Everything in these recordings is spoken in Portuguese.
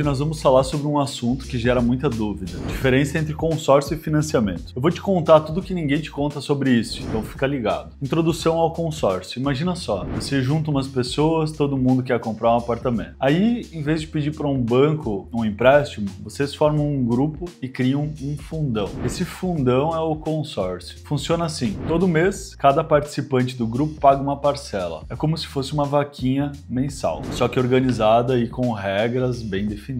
Hoje nós vamos falar sobre um assunto que gera muita dúvida: diferença entre consórcio e financiamento. Eu vou te contar tudo que ninguém te conta sobre isso, então fica ligado. Introdução ao consórcio. Imagina só, você junta umas pessoas, todo mundo quer comprar um apartamento. Aí, em vez de pedir para um banco um empréstimo, vocês formam um grupo e criam um fundão. Esse fundão é o consórcio. Funciona assim: todo mês, cada participante do grupo paga uma parcela. É como se fosse uma vaquinha mensal, só que organizada e com regras bem definidas.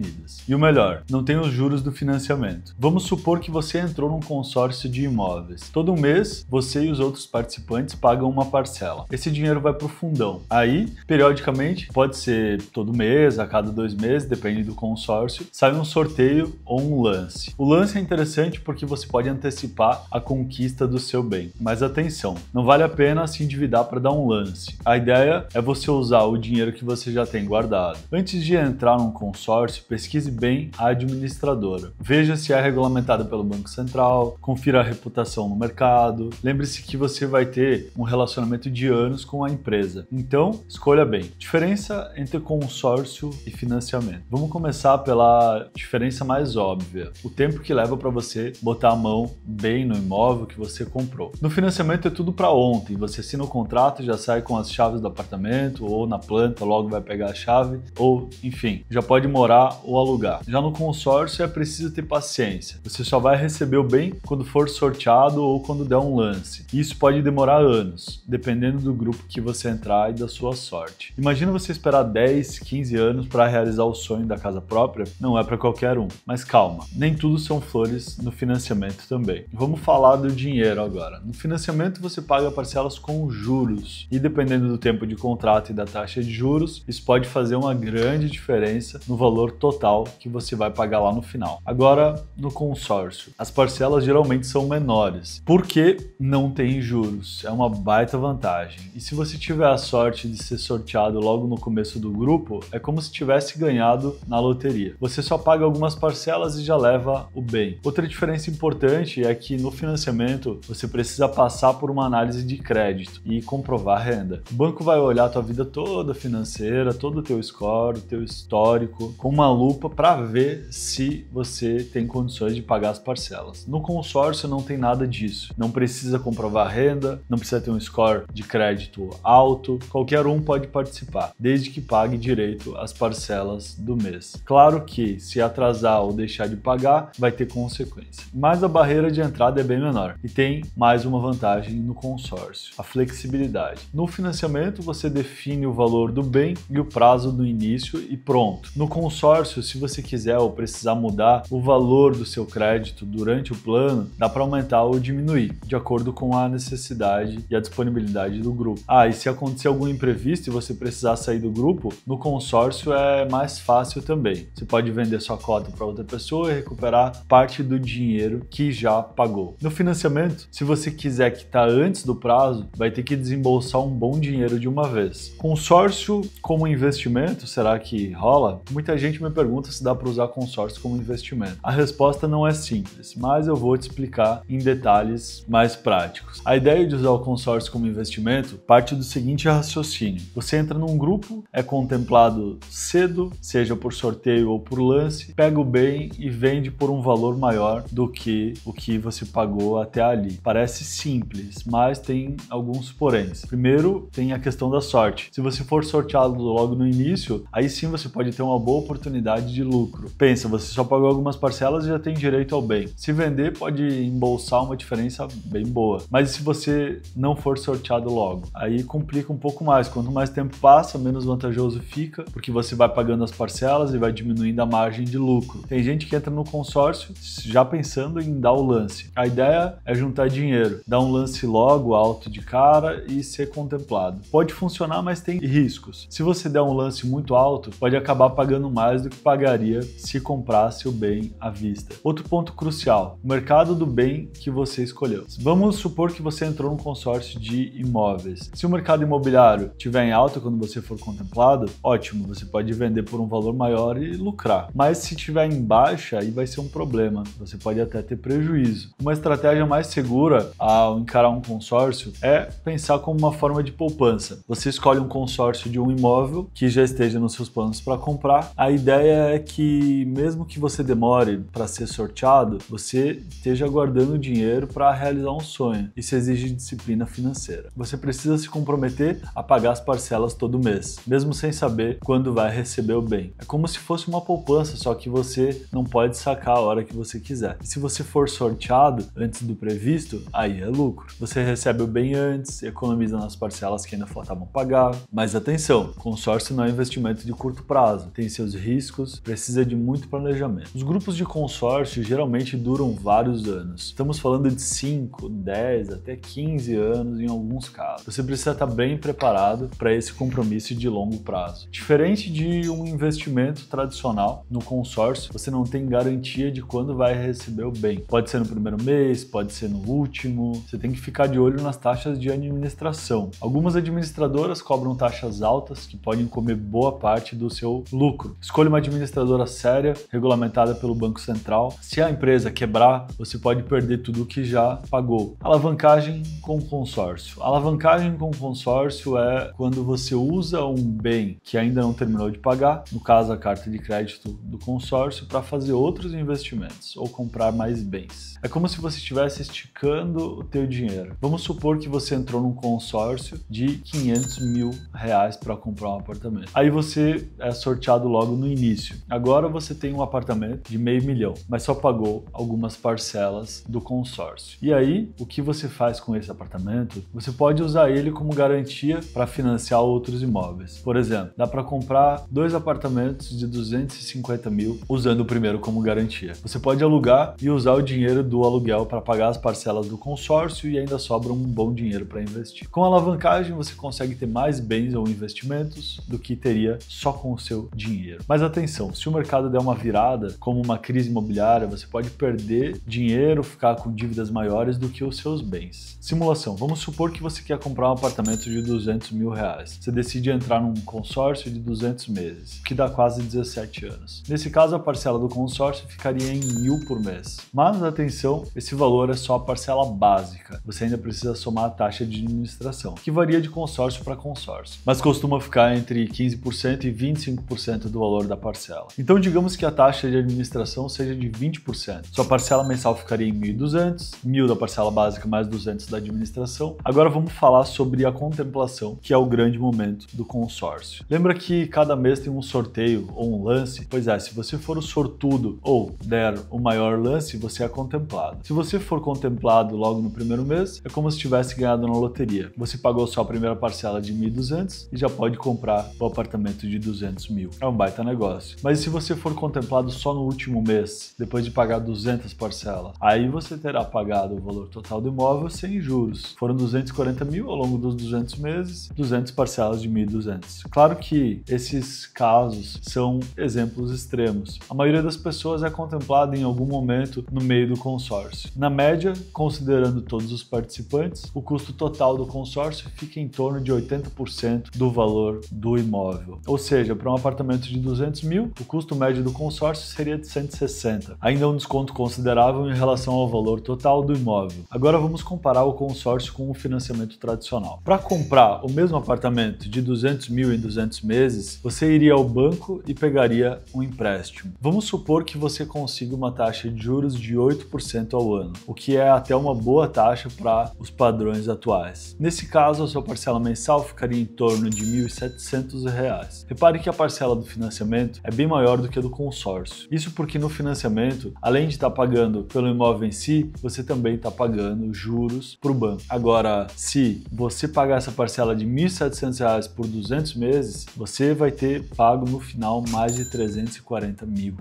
E o melhor, não tem os juros do financiamento. Vamos supor que você entrou num consórcio de imóveis. Todo mês, você e os outros participantes pagam uma parcela. Esse dinheiro vai para o fundão. Aí, periodicamente, pode ser todo mês, a cada 2 meses, depende do consórcio, sai um sorteio ou um lance. O lance é interessante porque você pode antecipar a conquista do seu bem. Mas atenção, não vale a pena se endividar para dar um lance. A ideia é você usar o dinheiro que você já tem guardado. Antes de entrar num consórcio, pesquise bem a administradora. Veja se é regulamentada pelo Banco Central, confira a reputação no mercado. Lembre-se que você vai ter um relacionamento de anos com a empresa. Então, escolha bem. Diferença entre consórcio e financiamento. Vamos começar pela diferença mais óbvia: o tempo que leva para você botar a mão bem no imóvel que você comprou. No financiamento é tudo para ontem. Você assina o contrato, já sai com as chaves do apartamento ou na planta, logo vai pegar a chave, ou enfim, já pode morar ou alugar. Já no consórcio é preciso ter paciência. Você só vai receber o bem quando for sorteado ou quando der um lance. E isso pode demorar anos, dependendo do grupo que você entrar e da sua sorte. Imagina você esperar 10, 15 anos para realizar o sonho da casa própria? Não é para qualquer um. Mas calma, nem tudo são flores no financiamento também. Vamos falar do dinheiro agora. No financiamento você paga parcelas com juros. E dependendo do tempo de contrato e da taxa de juros, isso pode fazer uma grande diferença no valor total que você vai pagar lá no final. Agora, no consórcio, as parcelas geralmente são menores, porque não tem juros. É uma baita vantagem. E se você tiver a sorte de ser sorteado logo no começo do grupo, é como se tivesse ganhado na loteria. Você só paga algumas parcelas e já leva o bem. Outra diferença importante é que no financiamento você precisa passar por uma análise de crédito e comprovar a renda. O banco vai olhar a tua vida toda financeira, todo o teu score, o teu histórico, com uma lupa para ver se você tem condições de pagar as parcelas. No consórcio não tem nada disso. Não precisa comprovar a renda, não precisa ter um score de crédito alto, qualquer um pode participar, desde que pague direito as parcelas do mês. Claro que se atrasar ou deixar de pagar, vai ter consequência. Mas a barreira de entrada é bem menor e tem mais uma vantagem no consórcio: a flexibilidade. No financiamento você define o valor do bem e o prazo do início e pronto. No consórcio, se você quiser ou precisar mudar o valor do seu crédito durante o plano, dá para aumentar ou diminuir, de acordo com a necessidade e a disponibilidade do grupo. E se acontecer algum imprevisto e você precisar sair do grupo, no consórcio é mais fácil também. Você pode vender sua cota para outra pessoa e recuperar parte do dinheiro que já pagou. No financiamento, se você quiser quitar antes do prazo, vai ter que desembolsar um bom dinheiro de uma vez. Consórcio como investimento, será que rola? Muita gente me pergunta se dá para usar consórcio como investimento. A resposta não é simples, mas eu vou te explicar em detalhes mais práticos. A ideia de usar o consórcio como investimento parte do seguinte raciocínio: você entra num grupo, é contemplado cedo, seja por sorteio ou por lance, pega o bem e vende por um valor maior do que o que você pagou até ali. Parece simples, mas tem alguns poréns. Primeiro, tem a questão da sorte. Se você for sorteado logo no início, aí sim você pode ter uma boa oportunidade de lucro. Pensa, você só pagou algumas parcelas e já tem direito ao bem. Se vender, pode embolsar uma diferença bem boa. Mas e se você não for sorteado logo? Aí complica um pouco mais. Quanto mais tempo passa, menos vantajoso fica, porque você vai pagando as parcelas e vai diminuindo a margem de lucro. Tem gente que entra no consórcio já pensando em dar o lance. A ideia é juntar dinheiro, dar um lance logo, alto de cara e ser contemplado. Pode funcionar, mas tem riscos. Se você der um lance muito alto, pode acabar pagando mais do que pagaria se comprasse o bem à vista. Outro ponto crucial: o mercado do bem que você escolheu. Vamos supor que você entrou num consórcio de imóveis. Se o mercado imobiliário estiver em alta quando você for contemplado, ótimo, você pode vender por um valor maior e lucrar. Mas se estiver em baixa, aí vai ser um problema. Você pode até ter prejuízo. Uma estratégia mais segura ao encarar um consórcio é pensar como uma forma de poupança. Você escolhe um consórcio de um imóvel que já esteja nos seus planos para comprar. A ideia ideia é que mesmo que você demore para ser sorteado, você esteja guardando dinheiro para realizar um sonho. Isso exige disciplina financeira. Você precisa se comprometer a pagar as parcelas todo mês, mesmo sem saber quando vai receber o bem. É como se fosse uma poupança, só que você não pode sacar a hora que você quiser. E se você for sorteado antes do previsto, aí é lucro. Você recebe o bem antes, economiza nas parcelas que ainda faltavam pagar. Mas atenção, consórcio não é investimento de curto prazo, tem seus riscos, precisa de muito planejamento. Os grupos de consórcio geralmente duram vários anos. Estamos falando de 5, 10, até 15 anos em alguns casos. Você precisa estar bem preparado para esse compromisso de longo prazo. Diferente de um investimento tradicional, no consórcio você não tem garantia de quando vai receber o bem. Pode ser no primeiro mês, pode ser no último. Você tem que ficar de olho nas taxas de administração. Algumas administradoras cobram taxas altas que podem comer boa parte do seu lucro. Escolha uma administradora séria, regulamentada pelo Banco Central. Se a empresa quebrar, você pode perder tudo o que já pagou. Alavancagem com consórcio. Alavancagem com consórcio é quando você usa um bem que ainda não terminou de pagar, no caso a carta de crédito do consórcio, para fazer outros investimentos ou comprar mais bens. É como se você estivesse esticando o teu dinheiro. Vamos supor que você entrou num consórcio de 500 mil reais para comprar um apartamento. Aí você é sorteado logo no início. Agora você tem um apartamento de $500 mil, mas só pagou algumas parcelas do consórcio. E aí, o que você faz com esse apartamento? Você pode usar ele como garantia para financiar outros imóveis. Por exemplo, dá para comprar 2 apartamentos de 250 mil usando o primeiro como garantia. Você pode alugar e usar o dinheiro do aluguel para pagar as parcelas do consórcio e ainda sobra um bom dinheiro para investir. Com alavancagem, você consegue ter mais bens ou investimentos do que teria só com o seu dinheiro. Mas atenção, se o mercado der uma virada, como uma crise imobiliária, você pode perder dinheiro, ficar com dívidas maiores do que os seus bens. Simulação. Vamos supor que você quer comprar um apartamento de 200 mil reais. Você decide entrar num consórcio de 200 meses, que dá quase 17 anos. Nesse caso, a parcela do consórcio ficaria em 1.000 por mês. Mas atenção, esse valor é só a parcela básica. Você ainda precisa somar a taxa de administração, que varia de consórcio para consórcio, mas costuma ficar entre 15% e 25% do valor da parcela. Então digamos que a taxa de administração seja de 20%. Sua parcela mensal ficaria em 1.200, 1.000 da parcela básica mais 200 da administração. Agora vamos falar sobre a contemplação, que é o grande momento do consórcio. Lembra que cada mês tem um sorteio ou um lance? Pois é, se você for o sortudo ou der o maior lance, você é contemplado. Se você for contemplado logo no primeiro mês, é como se tivesse ganhado na loteria. Você pagou só a primeira parcela de 1.200 e já pode comprar o apartamento de 200 mil. É um baita negócio. Mas se você for contemplado só no último mês, depois de pagar 200 parcelas, aí você terá pagado o valor total do imóvel sem juros. Foram 240 mil ao longo dos 200 meses, 200 parcelas de 1.200. Claro que esses casos são exemplos extremos. A maioria das pessoas é contemplada em algum momento no meio do consórcio. Na média, considerando todos os participantes, o custo total do consórcio fica em torno de 80% do valor do imóvel. Ou seja, para um apartamento de 200 mil, o custo médio do consórcio seria de 160. Ainda é um desconto considerável em relação ao valor total do imóvel. Agora vamos comparar o consórcio com o financiamento tradicional. Para comprar o mesmo apartamento de 200 mil em 200 meses, você iria ao banco e pegaria um empréstimo. Vamos supor que você consiga uma taxa de juros de 8% ao ano, o que é até uma boa taxa para os padrões atuais. Nesse caso, a sua parcela mensal ficaria em torno de R$ 1.700. Repare que a parcela do financiamento é bem maior do que a do consórcio. Isso porque no financiamento, além de estar pagando pelo imóvel em si, você também está pagando juros para o banco. Agora, se você pagar essa parcela de R$ 1.700 por 200 meses, você vai ter pago no final mais de R$ 340 mil.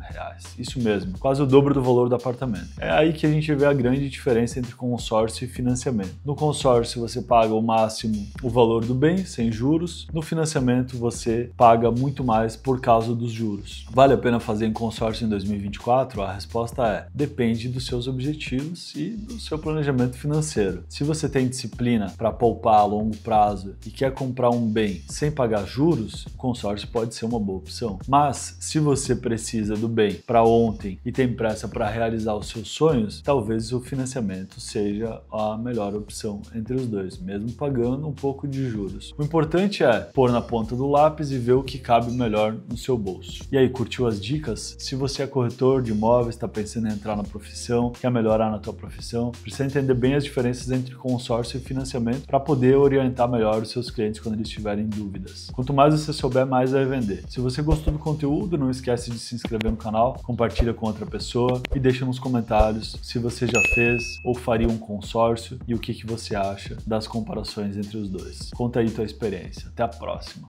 Isso mesmo, quase o dobro do valor do apartamento. É aí que a gente vê a grande diferença entre consórcio e financiamento. No consórcio você paga o máximo o valor do bem, sem juros. No financiamento você paga muito mais por causa dos juros. Vale a pena fazer em consórcio em 2024? A resposta é: depende dos seus objetivos e do seu planejamento financeiro. Se você tem disciplina para poupar a longo prazo e quer comprar um bem sem pagar juros, o consórcio pode ser uma boa opção. Mas se você precisa do bem para ontem e tem pressa para realizar os seus sonhos, talvez o financiamento seja a melhor opção entre os dois, mesmo pagando um pouco de juros. O importante é pôr na ponta do lápis e ver o que cabe melhor no seu bolso. bolso. E aí, curtiu as dicas? Se você é corretor de imóveis, está pensando em entrar na profissão, quer melhorar na tua profissão, precisa entender bem as diferenças entre consórcio e financiamento para poder orientar melhor os seus clientes quando eles tiverem dúvidas. Quanto mais você souber, mais vai vender. Se você gostou do conteúdo, não esquece de se inscrever no canal, compartilha com outra pessoa e deixa nos comentários se você já fez ou faria um consórcio e o que você acha das comparações entre os dois. Conta aí tua experiência. Até a próxima.